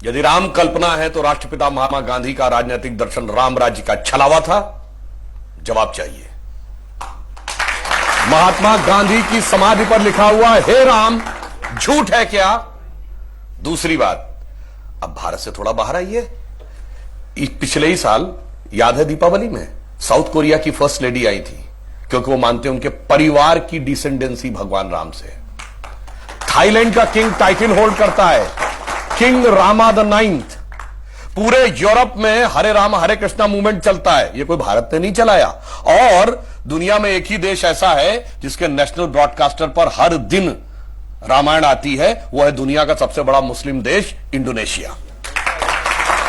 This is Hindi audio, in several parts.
यदि राम कल्पना है तो राष्ट्रपिता महात्मा गांधी का राजनीतिक दर्शन राम राज्य का छलावा था? जवाब चाहिए। महात्मा गांधी की समाधि पर लिखा हुआ हे राम झूठ है क्या? दूसरी बात, अब भारत से थोड़ा बाहर आइए। पिछले ही साल याद है दीपावली में साउथ कोरिया की फर्स्ट लेडी आई थी, क्योंकि वो मानते हैं उनके परिवार की डिसेंडेंसी भगवान राम से। थाईलैंड का किंग टाइटल होल्ड करता है, किंग रामा द 9th। पूरे यूरोप में हरे राम हरे कृष्णा मूवमेंट चलता है, ये कोई भारत ने नहीं चलाया। और दुनिया में एक ही देश ऐसा है जिसके नेशनल ब्रॉडकास्टर पर हर दिन रामायण आती है, वो है दुनिया का सबसे बड़ा मुस्लिम देश इंडोनेशिया।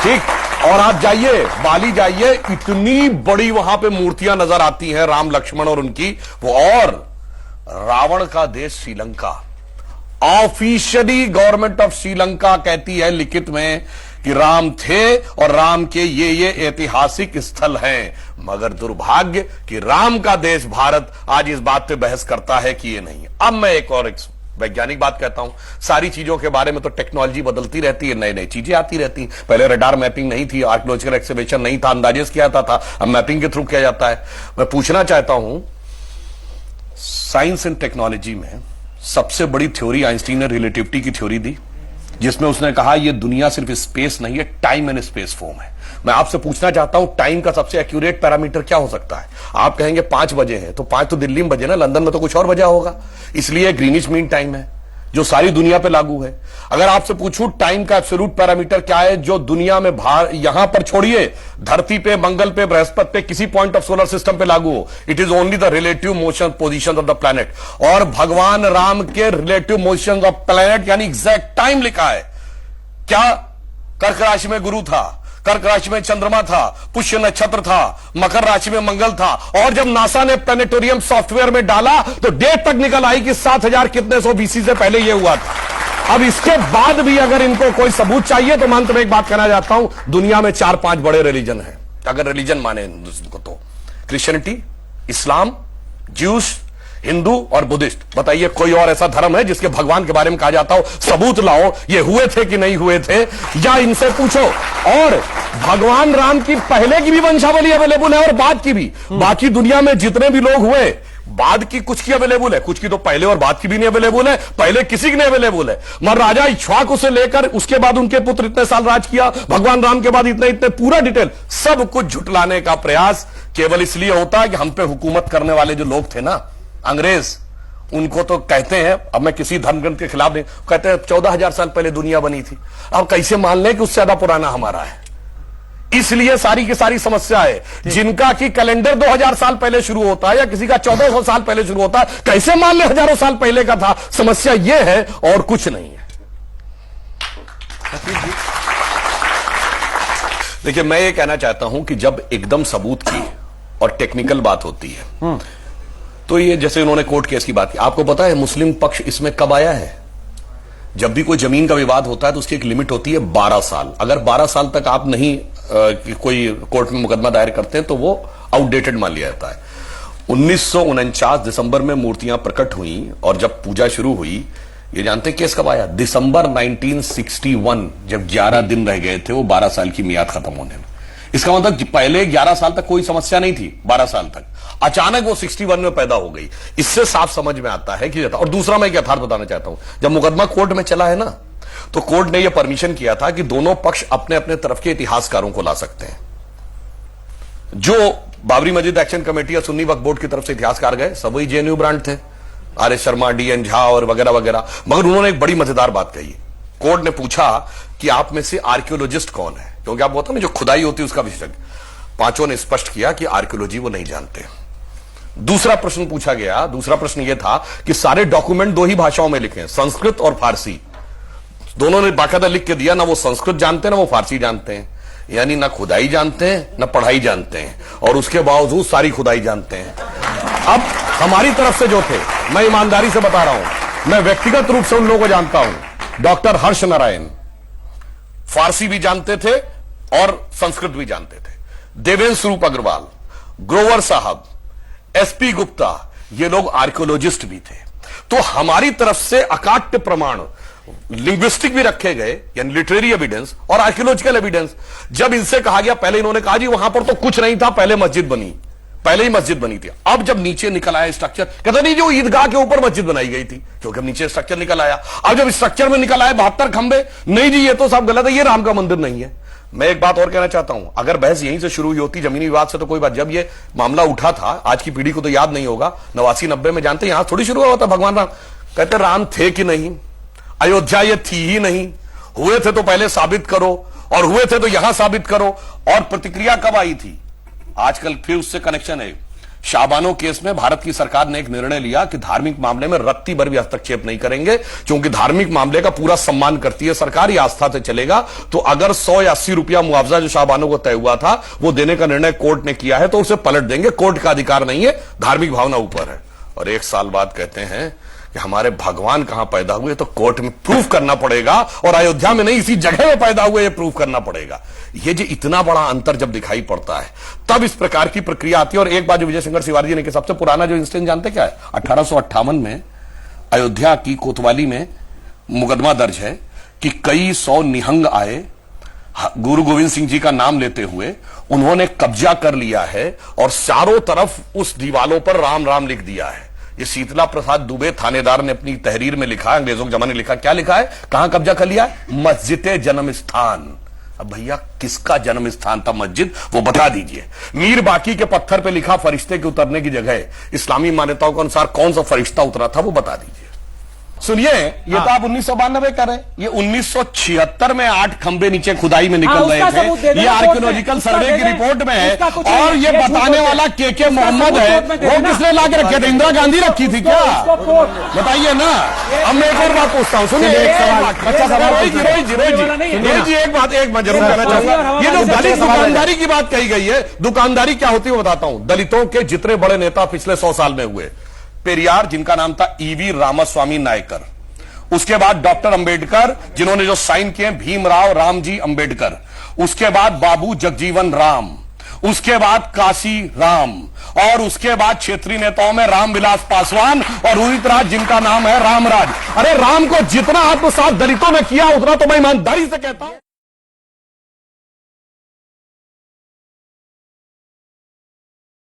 ठीक, और आप जाइए बाली जाइए, इतनी बड़ी वहां पे मूर्तियां नजर आती हैं राम लक्ष्मण और उनकी वो। और रावण का देश Sri Lanka, officially government of Sri Lanka कहती है लिखित में कि राम थे और राम के ये ऐतिहासिक स्थल हैं, मगर दुर्भाग्य कि राम का देश भारत आज इस बात पे बहस करता है कि ये नहीं। अब मैं एक और वैज्ञानिक बात कहता हूं, सारी चीजों के बारे में तो टेक्नोलॉजी बदलती रहती है, नई नई चीजें आती रहती। पहले रडार मैपिंग नहीं थी, आर्कियोलॉजिकल एक्सकवेशन नहीं था, अंदाजे किया जाता था, अब मैपिंग के थ्रू किया जाता है। मैं पूछना चाहता हूं, साइंस एंड टेक्नोलॉजी में सबसे बड़ी थ्योरी आइंस्टीन ने रिलेटिविटी की थ्योरी दी, जिसमें उसने कहा यह दुनिया सिर्फ स्पेस नहीं है, टाइम एंड स्पेस फॉर्म है। मैं आपसे पूछना चाहता हूं, टाइम का सबसे एक्यूरेट पैरामीटर क्या हो सकता है? आप कहेंगे 5 बजे हैं, तो 5 तो दिल्ली में बजे ना, लंदन में तो कुछ और बजा होगा, इसलिए ग्रीनिच मीन टाइम है जो सारी दुनिया पे लागू है। अगर आपसे पूछूं टाइम का एब्सोल्यूट पैरामीटर क्या है जो दुनिया में यहां पर छोड़िए, धरती पे, मंगल पे, बृहस्पति पे, किसी पॉइंट ऑफ सोलर सिस्टम पे लागू हो, it is only the relative motion position of the planet. और भगवान राम के रिलेटिव मोशन ऑफ प्लैनेट यानी एग्जैक्ट टाइम लिखा है। क्या कर्क राशि में गुरु था, कर्क राशि में चंद्रमा था, पुष्य नक्षत्र था, मकर राशि में मंगल था, और जब नासा ने प्लैनेटोरियम सॉफ्टवेयर में डाला तो डेट तक निकल आई कि 7000 कितने सौ बीसी से पहले यह हुआ था। अब इसके बाद भी अगर इनको कोई सबूत चाहिए तो मैं अंत में एक बात कहना चाहता हूं, दुनिया में 4-5 बड़े रिलीजन हैं, अगर रिलीजन माने को तो क्रिश्चियनिटी, इस्लाम, ज्यूस, हिंदू और बुद्धिस्ट। बताइए कोई और ऐसा धर्म है जिसके भगवान के बारे में कहा जाता हो सबूत लाओ, ये हुए थे कि नहीं हुए थे, या इनसे पूछो। और भगवान राम की पहले की भी वंशावली अवेलेबल है और बाद की भी। बाकी दुनिया में जितने भी लोग हुए, बाद की कुछ की अवेलेबल है, कुछ की तो पहले और बाद की भी नहीं अवेलेबल है, पहले किसी की नहीं अवेलेबल है। मगर राजा इक्ष्वाकु से लेकर उसके बाद उनके पुत्र इतने साल राज किया, भगवान राम के बाद इतने इतने, पूरा डिटेल सब कुछ झुटलाने का प्रयास केवल इसलिए होता है कि हम पे हुकूमत करने वाले जो लोग थे ना, अंग्रेज, उनको तो कहते हैं, अब मैं किसी धर्म ग्रंथ के खिलाफ नहीं, कहते हैं 14,000 साल पहले दुनिया बनी थी। अब कैसे मान लें कि उससे ज्यादा पुराना हमारा है? इसलिए सारी की सारी समस्या है। जिनका कि कैलेंडर 2000 साल पहले शुरू होता है या किसी का 1400 साल पहले शुरू होता है, कैसे मान ले हजारों साल पहले का था? समस्या यह है और कुछ नहीं है। देखिए, मैं ये कहना चाहता हूं कि जब एकदम सबूत की और टेक्निकल बात होती है तो ये जैसे उन्होंने कोर्ट केस की बात की, आपको पता है मुस्लिम पक्ष इसमें कब आया है? जब भी कोई जमीन का विवाद होता है तो उसकी एक लिमिट होती है 12 साल। अगर 12 साल तक आप नहीं कोई कोर्ट में मुकदमा दायर करते हैं तो वो आउटडेटेड मान लिया जाता है। 1949 दिसंबर में मूर्तियां प्रकट हुई और जब पूजा शुरू हुई, ये जानते हैं केस कब आया? दिसंबर 1961, जब 11 दिन रह गए थे वो 12 साल की मियाद खत्म होने में। इसका मतलब पहले 11 साल तक कोई समस्या नहीं थी, 12 साल तक अचानक वो 61 में पैदा हो गई। इससे साफ समझ में आता है कि। और दूसरा मैं एक यथार्थ बताना चाहता हूं, जब मुकदमा कोर्ट में चला है ना, तो कोर्ट ने यह परमिशन किया था कि दोनों पक्ष अपने अपने तरफ के इतिहासकारों को ला सकते हैं। जो बाबरी मस्जिद एक्शन कमेटी या सुन्नी वक्फ बोर्ड की तरफ से इतिहासकार गए सब वही जेएनयू ब्रांड थे, R S Sharma, D N Jha और वगैरह वगैरह। मगर उन्होंने एक बड़ी मजेदार बात कही। कोर्ट ने पूछा कि आप में से आर्कियोलॉजिस्ट कौन है, क्योंकि आप बोलते हैं जो खुदाई होती है उसका विशेषज्ञ। पांचों ने स्पष्ट किया कि आर्कियोलॉजी वो नहीं जानते। दूसरा प्रश्न पूछा गया, दूसरा प्रश्न यह था कि सारे डॉक्यूमेंट 2 ही भाषाओं में लिखे हैं, संस्कृत और फारसी। दोनों ने बाकायदा लिख के दिया, ना वो संस्कृत जानते हैं ना वो फारसी जानते हैं, यानी ना खुदाई जानते हैं ना पढ़ाई जानते हैं, और उसके बावजूद सारी खुदाई जानते हैं। अब हमारी तरफ से जो थे, मैं ईमानदारी से बता रहा हूं, मैं व्यक्तिगत रूप से उन लोगों को जानता हूं। डॉक्टर हर्ष नारायण फारसी भी जानते थे और संस्कृत भी जानते थे। देवेंद्र स्वरूप अग्रवाल, ग्रोवर साहब, एसपी गुप्ता, ये लोग आर्कियोलॉजिस्ट भी थे। तो हमारी तरफ से अकाट्य प्रमाण लिंग्विस्टिक भी रखे गए, यानी लिटरेरी एविडेंस और आर्कियोलॉजिकल एविडेंस। जब इनसे कहा गया, पहले इन्होंने कहा जी वहां पर तो कुछ नहीं था, पहले मस्जिद बनी, पहले ही मस्जिद बनी थी। अब जब नीचे निकल आया स्ट्रक्चर, कहते नहीं जो ईदगाह के ऊपर मस्जिद बनाई गई थी, क्योंकि अब नीचे स्ट्रक्चर निकल आया। अब जब स्ट्रक्चर में निकल आए 72 खंबे, नहीं जी ये तो सब गलत है, ये राम का मंदिर नहीं है। मैं एक बात और कहना चाहता हूं, अगर बहस यहीं से शुरू हुई होती जमीनी विवाद से तो कोई बात, जब ये मामला उठा था, आज की पीढ़ी को तो याद नहीं होगा, 89-90 में जानते यहां थोड़ी शुरू हुआ था भगवान राम। कहते राम थे कि नहीं, अयोध्या ये थी ही नहीं, हुए थे तो पहले साबित करो, और हुए थे तो यहां साबित करो। और प्रतिक्रिया कब आई थी, आजकल फिर उससे कनेक्शन है। शाहबानो केस में भारत की सरकार ने एक निर्णय लिया कि धार्मिक मामले में रत्ती भर भी हस्तक्षेप नहीं करेंगे, क्योंकि धार्मिक मामले का पूरा सम्मान करती है सरकार, ये आस्था से चलेगा। तो अगर 100 या 80 रुपया मुआवजा जो शाहबानो को तय हुआ था वो देने का निर्णय कोर्ट ने किया है तो उसे पलट देंगे, कोर्ट का अधिकार नहीं है, धार्मिक भावना ऊपर है। और एक साल बाद कहते हैं कि हमारे भगवान कहां पैदा हुए, तो कोर्ट में प्रूफ करना पड़ेगा, और अयोध्या में नहीं इसी जगह में पैदा हुए ये प्रूफ करना पड़ेगा। ये जो इतना बड़ा अंतर जब दिखाई पड़ता है तब इस प्रकार की प्रक्रिया आती है। और एक बात जो विजय शंकर शिवाजी जी ने, सबसे पुराना जो इंसिडेंट जानते क्या है, 1858 में अयोध्या की कोतवाली में मुकदमा दर्ज है कि कई 100 निहंग आए, गुरु गोविंद सिंह जी का नाम लेते हुए उन्होंने कब्जा कर लिया है और चारों तरफ उस दीवालों पर राम राम लिख दिया है। ये शीतला प्रसाद दुबे थानेदार ने अपनी तहरीर में लिखा, अंग्रेजों के जमाने लिखा, क्या लिखा है, कहां कब्जा कर लिया है, मस्जिद जन्म स्थान। अब भैया किसका जन्म स्थान था मस्जिद, वो बता दीजिए। मीर बाकी के पत्थर पे लिखा फरिश्ते के उतरने की जगह, इस्लामी मान्यताओं के अनुसार कौन सा फरिश्ता उतरा था वो बता दीजिए। सुनिए, ये तो आप 1992 करें, ये 1976 में 8 खंबे नीचे खुदाई में निकल रहे थे, ये आर्कियोलॉजिकल सर्वे की रिपोर्ट में है। और ये बताने वाला के मोहम्मद है, वो किसने ला के रखे थे, इंदिरा गांधी रखी थी क्या, बताइए ना। अब मैं एक और बात पूछता हूँ, सुनिए एक सवाल, बच्चा सवाल, जी एक बात जरूर कहना चाहूंगा। ये जो दलित दुकानदारी की बात कही गई है, दुकानदारी क्या होती है वो बताता हूं। दलितों के जितने बड़े नेता पिछले 100 साल में हुए, पेरियार जिनका नाम था ईवी रामास्वामी नायकर, उसके बाद डॉक्टर अंबेडकर जिन्होंने जो साइन किए भीमराव रामजी अंबेडकर, उसके बाद बाबू जगजीवन राम, उसके बाद काशी राम, और उसके बाद क्षेत्रीय नेताओं में रामविलास पासवान और उदित राज जिनका नाम है रामराज। अरे राम को जितना आत्मसात दलितों ने किया उतना तो मैं ईमानदारी से कहता हूं।